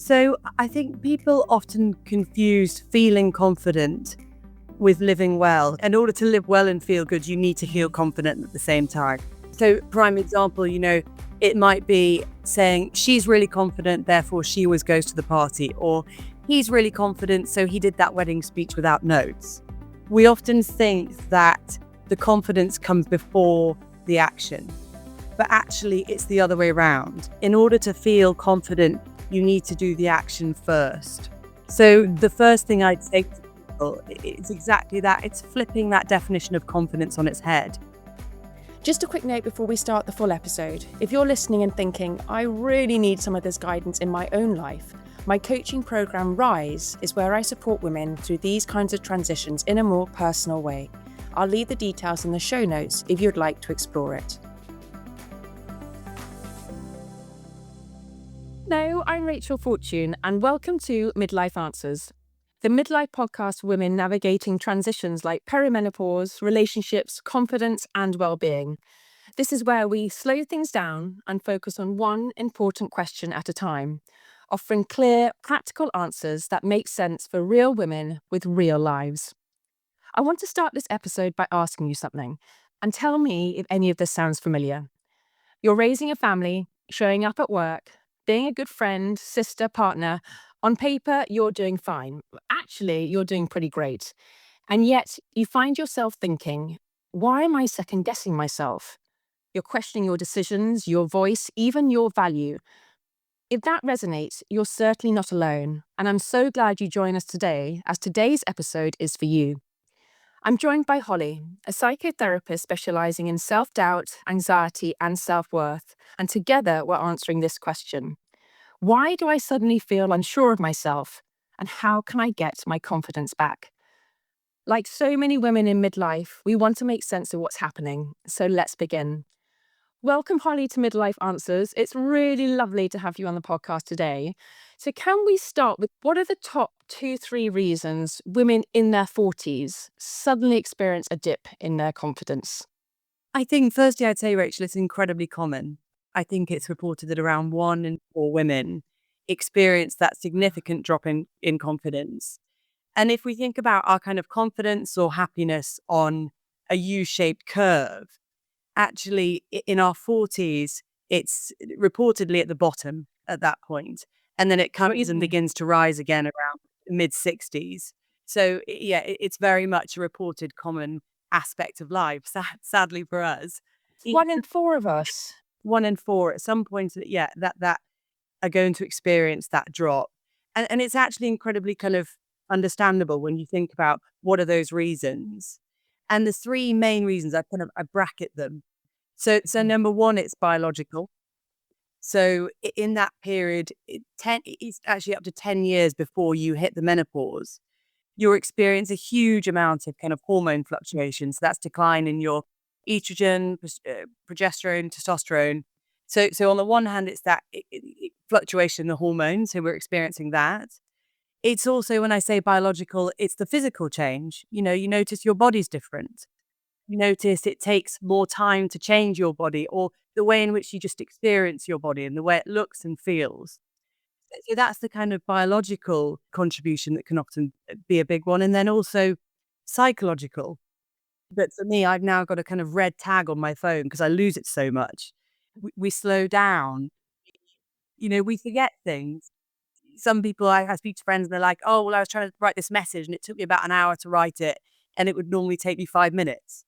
So I think people often confuse feeling confident with living well. In order to live well and feel good, you need to feel confident at the same time. So prime example, it might be saying she's really confident, therefore she always goes to the party, or he's really confident, so he did that wedding speech without notes. We often think that the confidence comes before the action, but actually it's the other way around. In order to feel confident, you need to do the action first. So the first thing I'd say to people is exactly that. It's flipping that definition of confidence on its head. Just a quick note before we start the full episode. If you're listening and thinking, I really need some of this guidance in my own life, my coaching program Rise is where I support women through these kinds of transitions in a more personal way. I'll leave the details in the show notes if you'd like to explore it. Hello, I'm Rachel Fortune and welcome to Midlife Answers, the midlife podcast for women navigating transitions like perimenopause, relationships, confidence and well-being. This is where we slow things down and focus on one important question at a time, offering clear, practical answers that make sense for real women with real lives. I want to start this episode by asking you something, and tell me if any of this sounds familiar. You're raising a family, showing up at work, being a good friend, sister, partner. On paper, you're doing fine. Actually, you're doing pretty great. And yet you find yourself thinking, why am I second guessing myself? You're questioning your decisions, your voice, even your value. If that resonates, you're certainly not alone. And I'm so glad you joined us today, as today's episode is for you. I'm joined by Holly, a psychotherapist specialising in self-doubt, anxiety and self-worth. And together we're answering this question. Why do I suddenly feel unsure of myself? And how can I get my confidence back? Like so many women in midlife, we want to make sense of what's happening. So let's begin. Welcome, Holly, to Midlife Answers. It's really lovely to have you on the podcast today. So can we start with what are the top 2-3 reasons women in their 40s suddenly experience a dip in their confidence? I think firstly, I'd say, Rachel, it's incredibly common. I think it's reported that around 1 in 4 women experience that significant drop in confidence. And if we think about our kind of confidence or happiness on a U-shaped curve, actually in our 40s, it's reportedly at the bottom at that point. And then it comes and begins to rise again around mid-60s. So yeah, it's very much a reported common aspect of life, sadly for us. 1 in 4 of us. 1 in 4 at some point, that are going to experience that drop. And it's actually incredibly kind of understandable when you think about what are those reasons. And the 3 main reasons, I bracket them. So number 1, it's biological. So in that period, it's actually up to 10 years before you hit the menopause, you'll experience a huge amount of kind of hormone fluctuations. So that's decline in your estrogen, progesterone, testosterone. So on the one hand, it's that fluctuation in the hormones. So we're experiencing that. It's also, when I say biological, it's the physical change. You notice your body's different. You notice it takes more time to change your body, or the way in which you just experience your body and the way it looks and feels. So that's the kind of biological contribution that can often be a big one. And then also psychological. But for me, I've now got a kind of red tag on my phone because I lose it so much. We slow down. We forget things. Some people, I speak to friends and they're like, oh, well, I was trying to write this message and it took me about an hour to write it. And it would normally take me 5 minutes.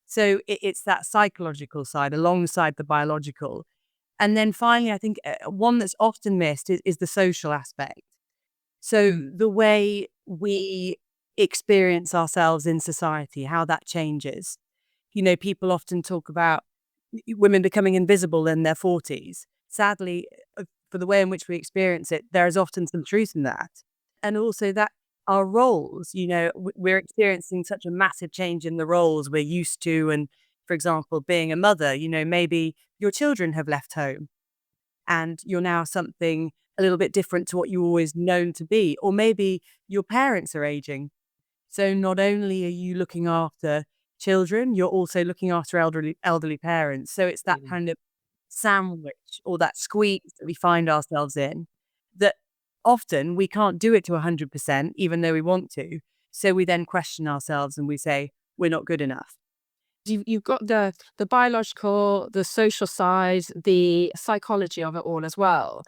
So it's that psychological side alongside the biological. And then finally, I think one that's often missed is the social aspect. So the way we experience ourselves in society, how that changes. People often talk about women becoming invisible in their 40s. Sadly, for the way in which we experience it, there is often some truth in that. And also that our roles, we're experiencing such a massive change in the roles we're used to. And for example, being a mother, maybe your children have left home and you're now something a little bit different to what you always known to be. Or maybe your parents are aging. So not only are you looking after children, you're also looking after elderly parents. So it's that kind of sandwich or that squeeze that we find ourselves in that often we can't do it to 100%, even though we want to. So we then question ourselves and we say, we're not good enough. You've got the biological, the social side, the psychology of it all as well.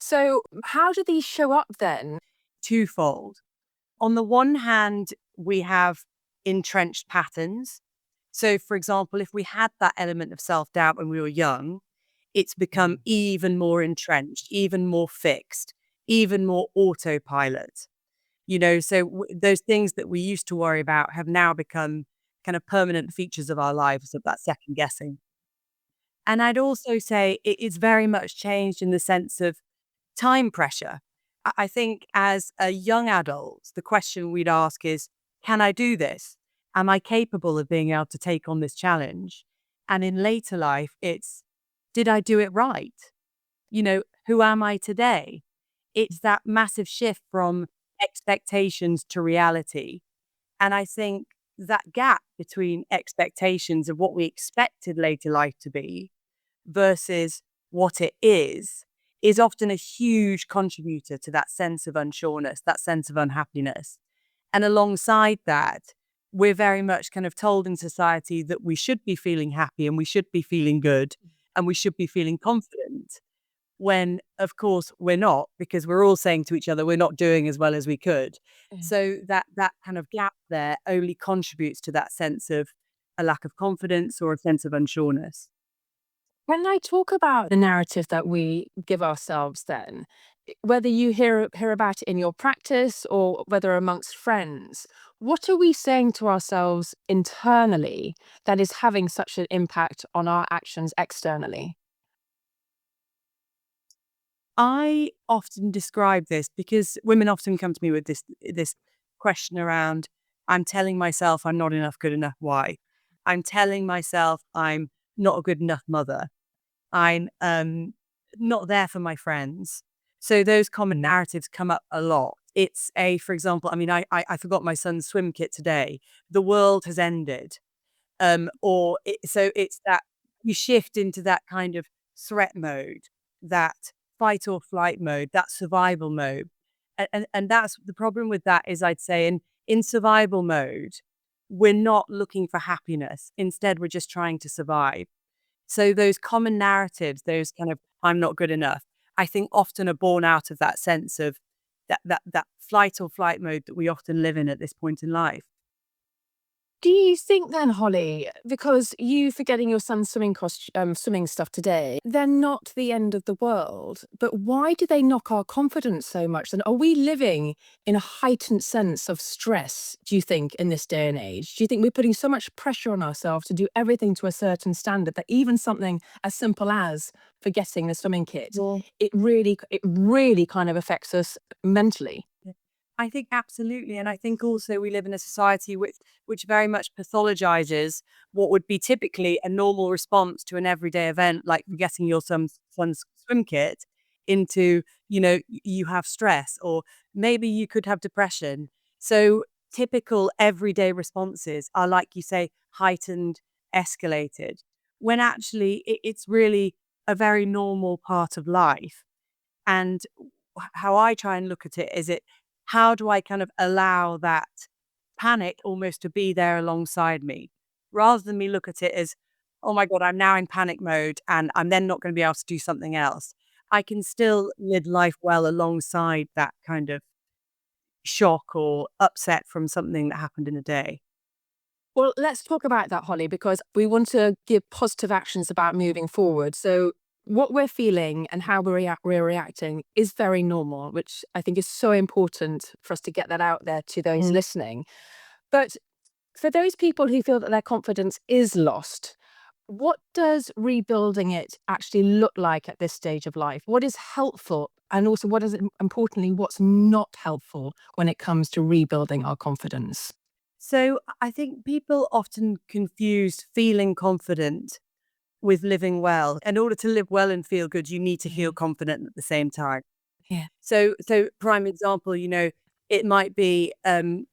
So how do these show up then? Twofold. On the one hand, we have entrenched patterns. So, for example, if we had that element of self doubt when we were young, it's become even more entrenched, even more fixed, even more autopilot. So those things that we used to worry about have now become kind of permanent features of our lives, of that second guessing. And I'd also say it's very much changed in the sense of time pressure. I think as a young adult, the question we'd ask is, can I do this? Am I capable of being able to take on this challenge? And in later life, it's, did I do it right? Who am I today? It's that massive shift from expectations to reality. And I think that gap between expectations of what we expected later life to be versus what it is often a huge contributor to that sense of unsureness, that sense of unhappiness. And alongside that, we're very much kind of told in society that we should be feeling happy and we should be feeling good and we should be feeling confident, when of course we're not, because we're all saying to each other we're not doing as well as we could. Mm. So that kind of gap there only contributes to that sense of a lack of confidence or a sense of unsureness. When I talk about the narrative that we give ourselves then, whether you hear about it in your practice or whether amongst friends, what are we saying to ourselves internally that is having such an impact on our actions externally? I often describe this because women often come to me with this question around, I'm telling myself I'm not enough, good enough. Why? I'm telling myself I'm not a good enough mother. I'm not there for my friends. So those common narratives come up a lot. It's for example, I mean, I forgot my son's swim kit today. The world has ended. So it's that you shift into that kind of threat mode, that fight or flight mode, that survival mode. And that's the problem with that is, I'd say, in survival mode, we're not looking for happiness. Instead, we're just trying to survive. So those common narratives, those kind of "I'm not good enough," I think often are born out of that sense of that flight or flight mode that we often live in at this point in life. Do you think then, Holly, because you forgetting your son's swimming stuff today, they're not the end of the world, but why do they knock our confidence so much? And are we living in a heightened sense of stress, do you think, in this day and age? Do you think we're putting so much pressure on ourselves to do everything to a certain standard that even something as simple as forgetting the swimming kit, Well, it really kind of affects us mentally? yeah. I think absolutely. And I think also we live in a society which very much pathologizes what would be typically a normal response to an everyday event, like forgetting your son's swim kit, into, you have stress, or maybe you could have depression. So typical everyday responses are, like you say, heightened, escalated, when actually it's really a very normal part of life. And how I try and look at it is, how do I kind of allow that panic almost to be there alongside me, rather than me look at it as, oh my God, I'm now in panic mode and I'm then not going to be able to do something else. I can still live life well alongside that kind of shock or upset from something that happened in a day. Well, let's talk about that, Holly, because we want to give positive actions about moving forward. So, what we're feeling and how we're reacting is very normal, which I think is so important for us to get that out there to those listening. But for those people who feel that their confidence is lost, what does rebuilding it actually look like at this stage of life? What is helpful? And also, what is, importantly, what's not helpful when it comes to rebuilding our confidence? So I think people often confuse feeling confident with living well. In order to live well and feel good, you need to feel confident at the same time. Yeah. So prime example, it might be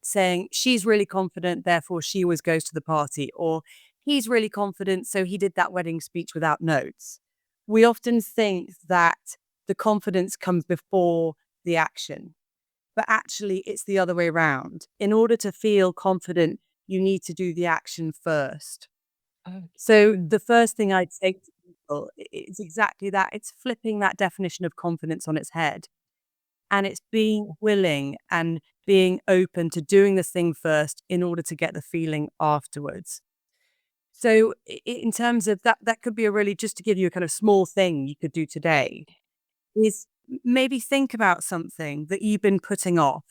saying she's really confident, therefore she always goes to the party, or he's really confident, so he did that wedding speech without notes. We often think that the confidence comes before the action. But actually, it's the other way around. In order to feel confident, you need to do the action first. Oh, So the first thing I'd say to people is exactly that. It's flipping that definition of confidence on its head. And it's being willing and being open to doing the thing first in order to get the feeling afterwards. So in terms of that, that could be a really, just to give you a kind of small thing you could do today, is maybe think about something that you've been putting off.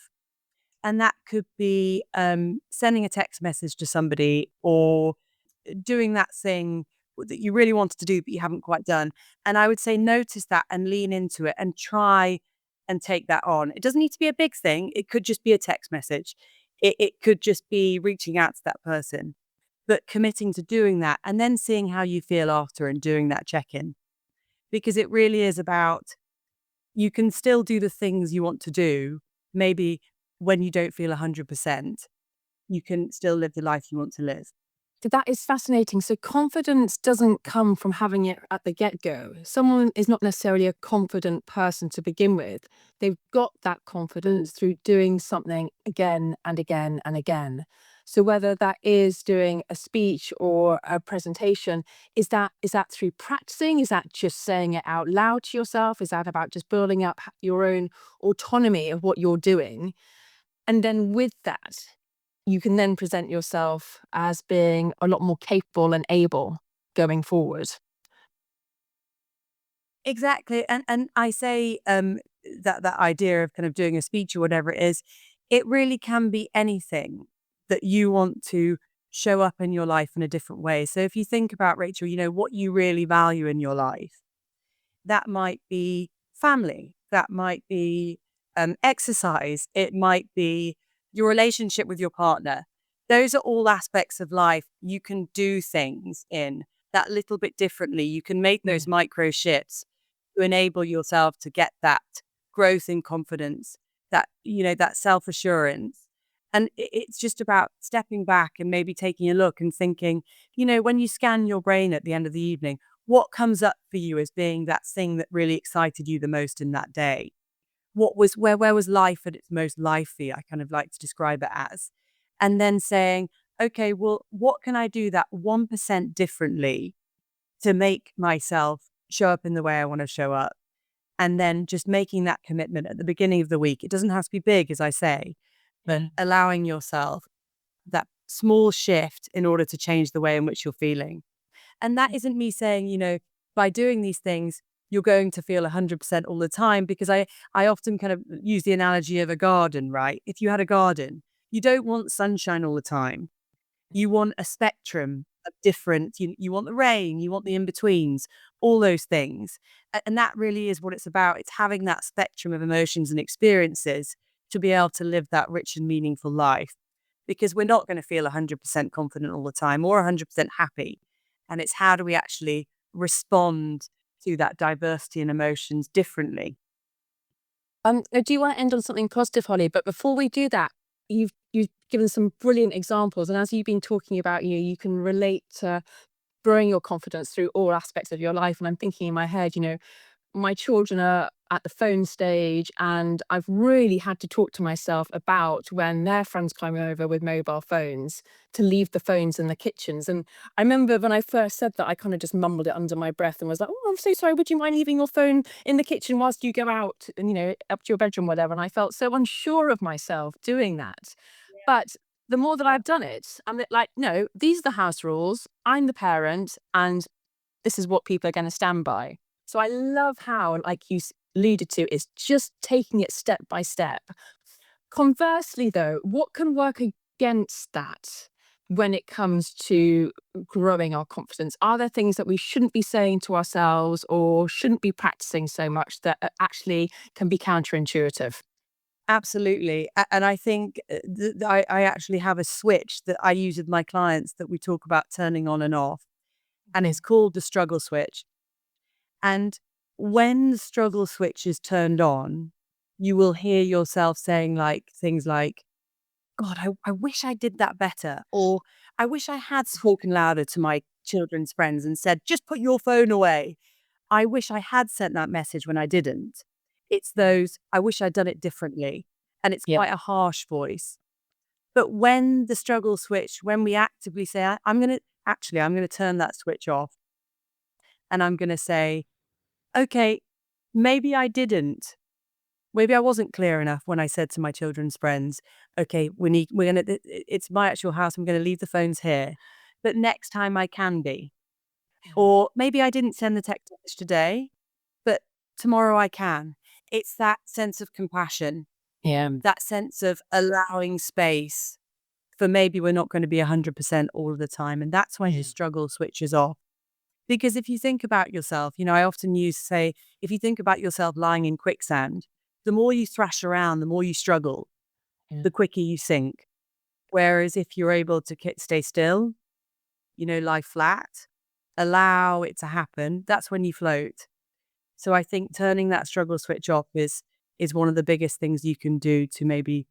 And that could be sending a text message to somebody, or doing that thing that you really wanted to do, but you haven't quite done. And I would say notice that and lean into it and try and take that on. It doesn't need to be a big thing. It could just be a text message. It could just be reaching out to that person, but committing to doing that and then seeing how you feel after and doing that check-in. Because it really is about, you can still do the things you want to do. Maybe when you don't feel 100%, you can still live the life you want to live. that is fascinating. So confidence doesn't come from having it at the get-go. Someone is not necessarily a confident person to begin with. They've got that confidence through doing something again and again and again. So whether that is doing a speech or a presentation, is that through practicing? Is that just saying it out loud to yourself? Is that about just building up your own autonomy of what you're doing? And then with that, you can then present yourself as being a lot more capable and able going forward. Exactly. And I say that idea of kind of doing a speech or whatever it is, it really can be anything that you want to show up in your life in a different way. So if you think about, Rachel, what you really value in your life, that might be family, that might be exercise, it might be your relationship with your partner. Those are all aspects of life you can do things in that little bit differently. You can make Yeah. those micro shifts to enable yourself to get that growth in confidence, that self assurance. And it's just about stepping back and maybe taking a look and thinking, when you scan your brain at the end of the evening, what comes up for you as being that thing that really excited you the most in that day? Where was life at its most lifey? I kind of like to describe it as. And then saying, okay, well, what can I do that 1% differently to make myself show up in the way I want to show up? And then just making that commitment at the beginning of the week. It doesn't have to be big, as I say, but Yeah. allowing yourself that small shift in order to change the way in which you're feeling. And that isn't me saying, by doing these things, you're going to feel 100% all the time, because I often kind of use the analogy of a garden, right? If you had a garden, you don't want sunshine all the time. You want a spectrum of different, you want the rain, you want the in-betweens, all those things. And that really is what it's about. It's having that spectrum of emotions and experiences to be able to live that rich and meaningful life. Because we're not going to feel 100% confident all the time or 100% happy. And it's how do we actually respond to that diversity in emotions differently? I do want to end on something positive, Holly, but before we do that, you've given some brilliant examples, and as you've been talking about, you can relate to growing your confidence through all aspects of your life. And I'm thinking in my head, my children are at the phone stage, and I've really had to talk to myself about when their friends come over with mobile phones to leave the phones in the kitchens. And I remember when I first said that, I kind of just mumbled it under my breath and was like, "Oh, I'm so sorry. Would you mind leaving your phone in the kitchen whilst you go out and, up to your bedroom, whatever?" And I felt so unsure of myself doing that. But the more that I've done it, I'm like, no, these are the house rules. I'm the parent, and this is what people are going to stand by. So I love how, like you alluded to, is just taking it step by step. Conversely, though, what can work against that when it comes to growing our confidence? Are there things that we shouldn't be saying to ourselves or shouldn't be practicing so much that actually can be counterintuitive? Absolutely. And I think I actually have a switch that I use with my clients that we talk about turning on and off. And it's called the struggle switch. And when the struggle switch is turned on, you will hear yourself saying things like, God, I wish I did that better. Or I wish I had spoken louder to my children's friends and said, just put your phone away. I wish I had sent that message when I didn't. It's those, I wish I'd done it differently. And it's Yeah. quite a harsh voice. But when the struggle switch, when we actively say, I'm going to turn that switch off and I'm going to say, okay, maybe I didn't. Maybe I wasn't clear enough when I said to my children's friends, okay, it's my actual house. I'm going to leave the phones here. But next time I can be. Or maybe I didn't send the text message today, but tomorrow I can. It's that sense of compassion, Yeah. that sense of allowing space for maybe we're not going to be 100% all of the time. And that's when your struggle switches off. Because if you think about yourself, I often say, if you think about yourself lying in quicksand, the more you thrash around, the more you struggle, Yeah. the quicker you sink. Whereas if you're able to stay still, lie flat, allow it to happen, that's when you float. So I think turning that struggle switch off is one of the biggest things you can do to maybe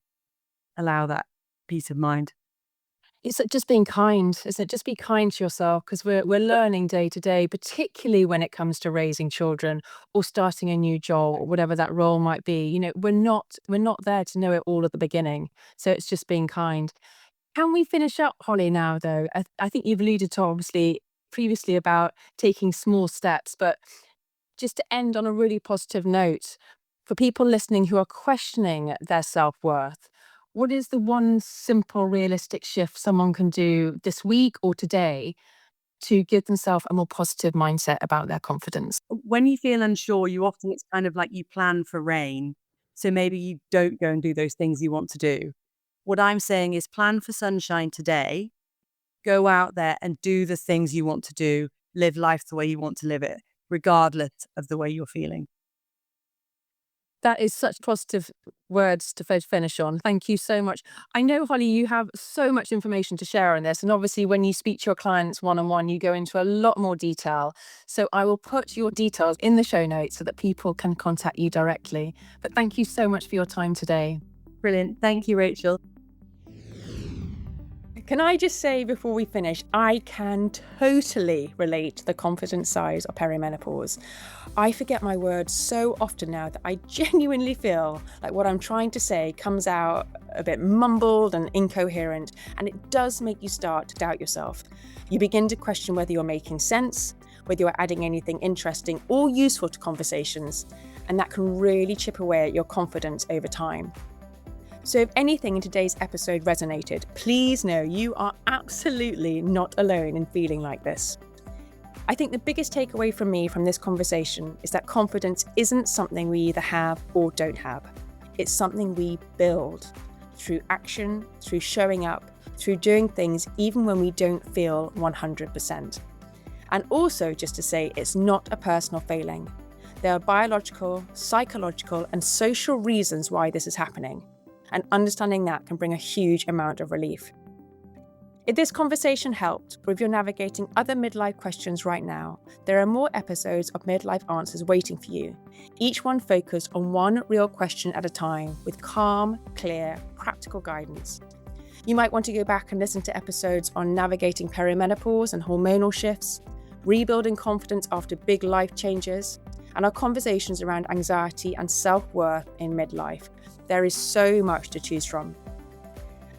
allow that peace of mind. It's just being kind, isn't it? Just be kind to yourself, because we're learning day to day, particularly when it comes to raising children or starting a new job or whatever that role might be. We're not there to know it all at the beginning. So it's just being kind. Can we finish up, Holly, now, though? I think you've alluded to, obviously, previously about taking small steps, but just to end on a really positive note, for people listening who are questioning their self-worth, what is the one simple, realistic shift someone can do this week or today to give themselves a more positive mindset about their confidence? When you feel unsure, it's kind of like you plan for rain. So maybe you don't go and do those things you want to do. What I'm saying is plan for sunshine today, go out there and do the things you want to do, live life the way you want to live it, regardless of the way you're feeling. That is such positive words to finish on. Thank you so much. I know, Holly, you have so much information to share on this. And obviously, when you speak to your clients one-on-one, you go into a lot more detail. So I will put your details in the show notes so that people can contact you directly. But thank you so much for your time today. Brilliant. Thank you, Rachel. Can I just say before we finish, I can totally relate to the confidence side of perimenopause. I forget my words so often now that I genuinely feel like what I'm trying to say comes out a bit mumbled and incoherent, and it does make you start to doubt yourself. You begin to question whether you're making sense, whether you're adding anything interesting or useful to conversations, and that can really chip away at your confidence over time. So if anything in today's episode resonated, please know you are absolutely not alone in feeling like this. I think the biggest takeaway from me from this conversation is that confidence isn't something we either have or don't have. It's something we build through action, through showing up, through doing things even when we don't feel 100%. And also, just to say, it's not a personal failing. There are biological, psychological, and social reasons why this is happening. And understanding that can bring a huge amount of relief. If this conversation helped, or if you're navigating other midlife questions right now, there are more episodes of Midlife Answers waiting for you, each one focused on one real question at a time with calm, clear, practical guidance. You might want to go back and listen to episodes on navigating perimenopause and hormonal shifts, rebuilding confidence after big life changes, and our conversations around anxiety and self-worth in midlife. There is so much to choose from.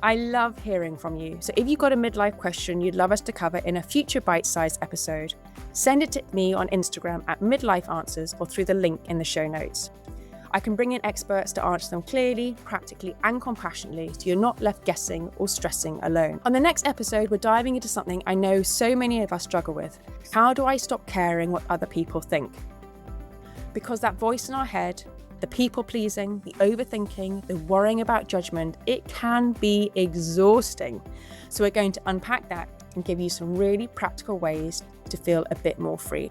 I love hearing from you, so if you've got a midlife question you'd love us to cover in a future bite-sized episode, send it to me on Instagram at Midlife Answers or through the link in the show notes. I can bring in experts to answer them clearly, practically, and compassionately so you're not left guessing or stressing alone. On the next episode, we're diving into something I know so many of us struggle with. How do I stop caring what other people think? Because that voice in our head, the people-pleasing, the overthinking, the worrying about judgment, it can be exhausting. So we're going to unpack that and give you some really practical ways to feel a bit more free.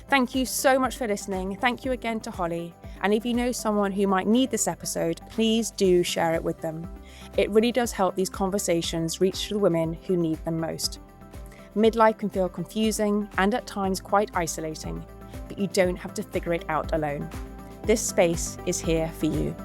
Thank you so much for listening. Thank you again to Holly. And if you know someone who might need this episode, please do share it with them. It really does help these conversations reach the women who need them most. Midlife can feel confusing and at times quite isolating, but you don't have to figure it out alone. This space is here for you.